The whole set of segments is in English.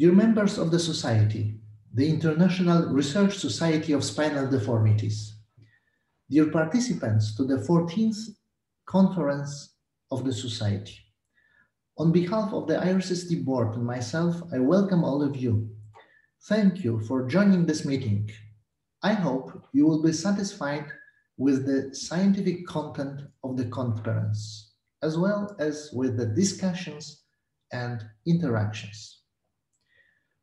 Dear members of the Society, the International Research Society of Spinal Deformities, dear participants to the 14th Conference of the Society, on behalf of the IRSSD board and myself, I welcome all of you. Thank you for joining this meeting. I hope you will be satisfied with the scientific content of the conference, as well as with the discussions and interactions.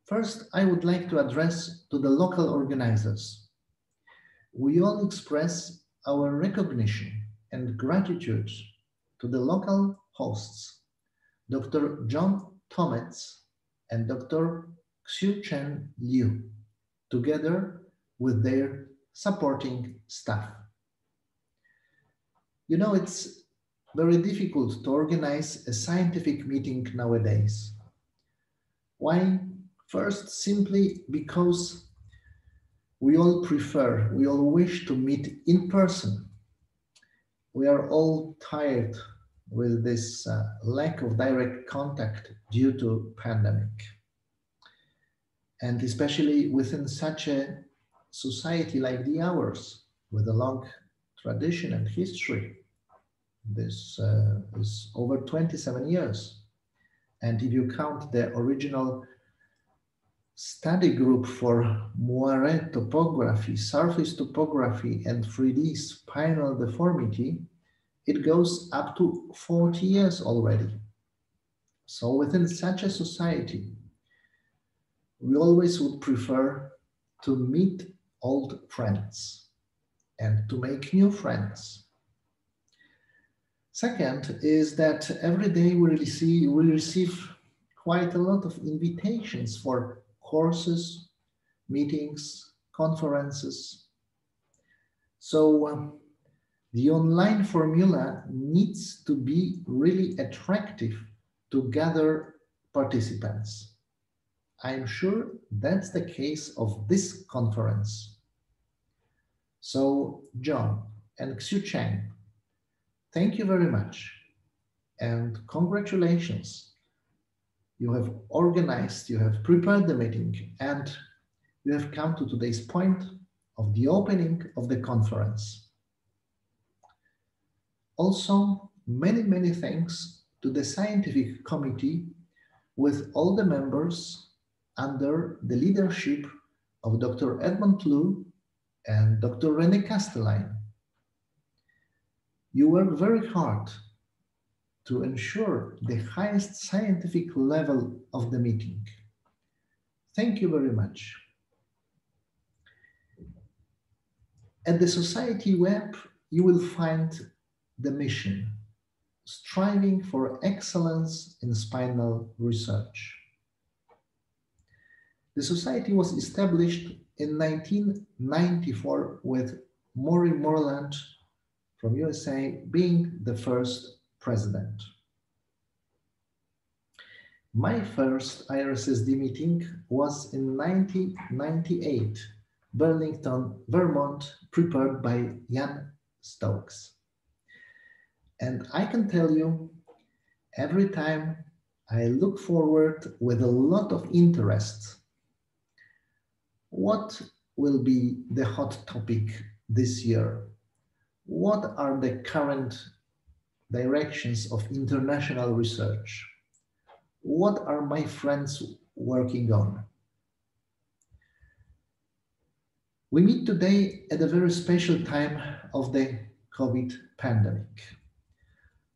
First, I would like to address to the local organizers. We all express our recognition and gratitude to the local hosts, Dr. John Tomets and Dr. Xiu-Chen Liu, together with their supporting staff. You know, it's very difficult to organize a scientific meeting nowadays. Why? First, simply because we all wish to meet in person. We are all tired with this lack of direct contact due to pandemic. And especially within such a society like the ours, with a long tradition and history. This is over 27 years. And if you count the original study group for moire topography, surface topography, and 3D spinal deformity, it goes up to 40 years already. So within such a society, we always would prefer to meet old friends and to make new friends. Second is that every day we receive quite a lot of invitations for courses, meetings, conferences. So the online formula needs to be really attractive to gather participants. I'm sure that's the case of this conference. So John and Xiu-Chen, thank you very much and congratulations. You have organized, you have prepared the meeting, and you have come to today's point of the opening of the conference. Also, many thanks to the scientific committee with all the members under the leadership of Dr. Edmund Liu and Dr. René Castelline. You work very hard to ensure the highest scientific level of the meeting. Thank you very much. At the Society web, you will find the mission, striving for excellence in spinal research. The Society was established in 1994 with Maury Moreland from USA being the first president. My first IRSSD meeting was in 1998, Burlington, Vermont, prepared by Jan Stokes. And I can tell you, every time I look forward with a lot of interest. What will be the hot topic this year? What are the current directions of international research? What are my friends working on? We meet today at a very special time of the COVID pandemic.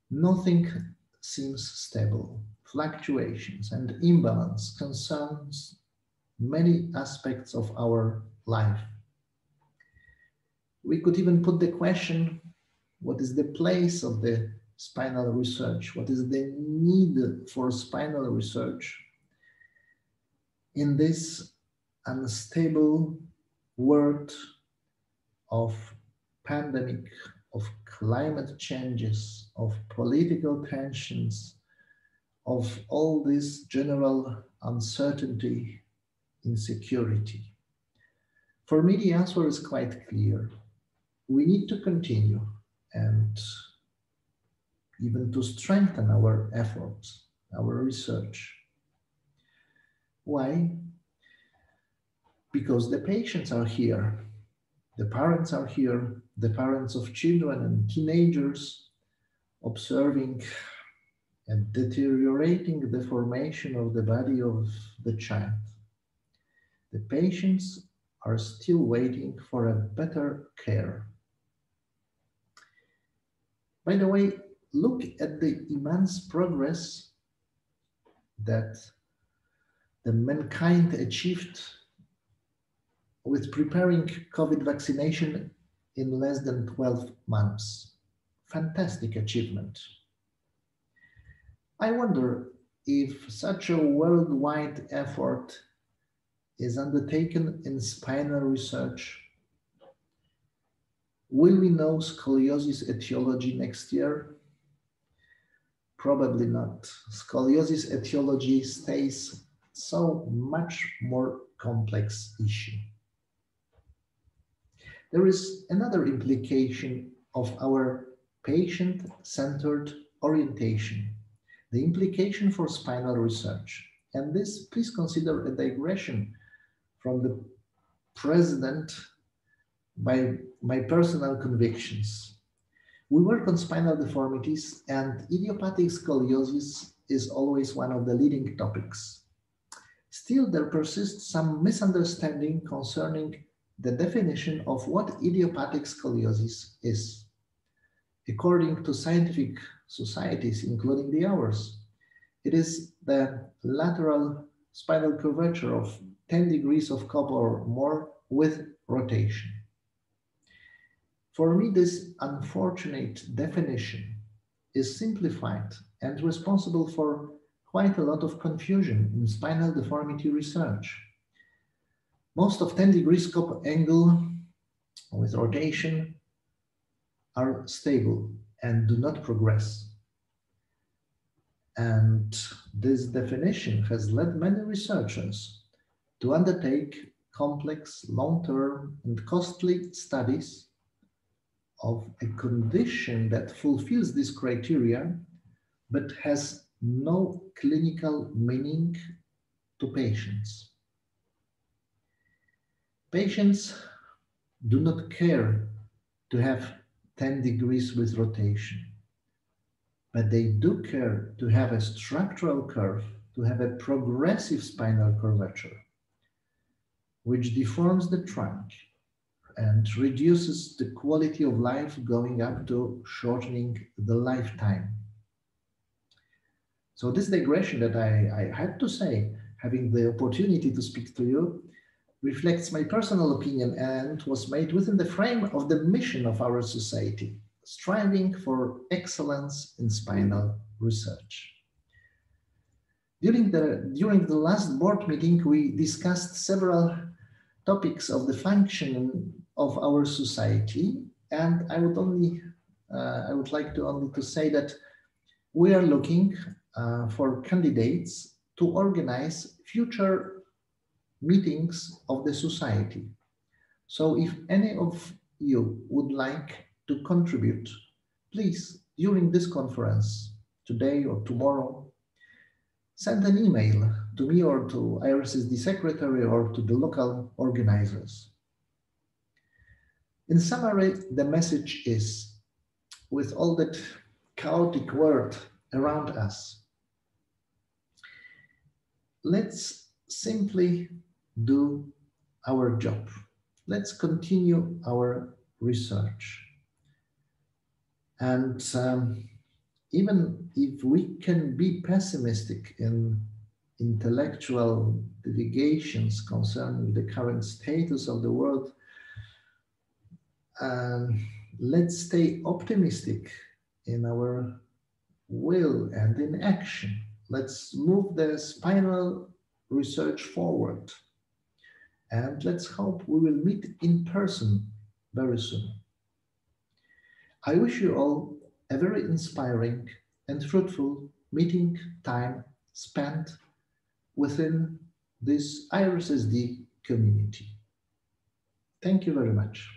Nothing seems stable. Fluctuations and imbalance concerns many aspects of our life. We could even put the question, what is the place of the spinal research? What is the need for spinal research in this unstable world of pandemic, of climate changes, of political tensions, of all this general uncertainty, insecurity? For me, the answer is quite clear. We need to continue and even to strengthen our efforts, our research. Why? Because the patients are here, the parents are here, the parents of children and teenagers observing and deteriorating the formation of the body of the child. The patients are still waiting for a better care. By the way, look at the immense progress that the mankind achieved with preparing COVID vaccination in less than 12 months. Fantastic achievement. I wonder if such a worldwide effort is undertaken in spinal research. Will we know scoliosis etiology next year? Probably not. Scoliosis etiology stays so much more complex issue. There is another implication of our patient-centered orientation, the implication for spinal research. And this, please consider a digression from the president by my personal convictions. We work on spinal deformities, and idiopathic scoliosis is always one of the leading topics. Still, there persists some misunderstanding concerning the definition of what idiopathic scoliosis is. According to scientific societies, including the ours, it is the lateral spinal curvature of 10 degrees of Cobb or more with rotation. For me, this unfortunate definition is simplified and responsible for quite a lot of confusion in spinal deformity research. Most of 10 degrees Cobb angle with rotation are stable and do not progress. And this definition has led many researchers to undertake complex, long-term, and costly studies of a condition that fulfills this criteria, but has no clinical meaning to patients. Patients do not care to have 10 degrees with rotation, but they do care to have a structural curve, to have a progressive spinal curvature, which deforms the trunk and reduces the quality of life, going up to shortening the lifetime. So this digression that I had to say, having the opportunity to speak to you, reflects my personal opinion and was made within the frame of the mission of our society, striving for excellence in spinal research. During the last board meeting, we discussed several topics of the function of our society, and I would like to only to say that we are looking for candidates to organize future meetings of the society. So if any of you would like to contribute, please, during this conference, today or tomorrow, send an email to me or to IRSSD secretary or to the local organizers. In summary, the message is, with all that chaotic world around us, let's simply do our job. Let's continue our research. And even if we can be pessimistic in intellectual divagations concerning the current status of the world, let's stay optimistic in our will and in action. Let's move the spinal research forward. And let's hope we will meet in person very soon. I wish you all a very inspiring and fruitful meeting time spent within this IRSSD community. Thank you very much.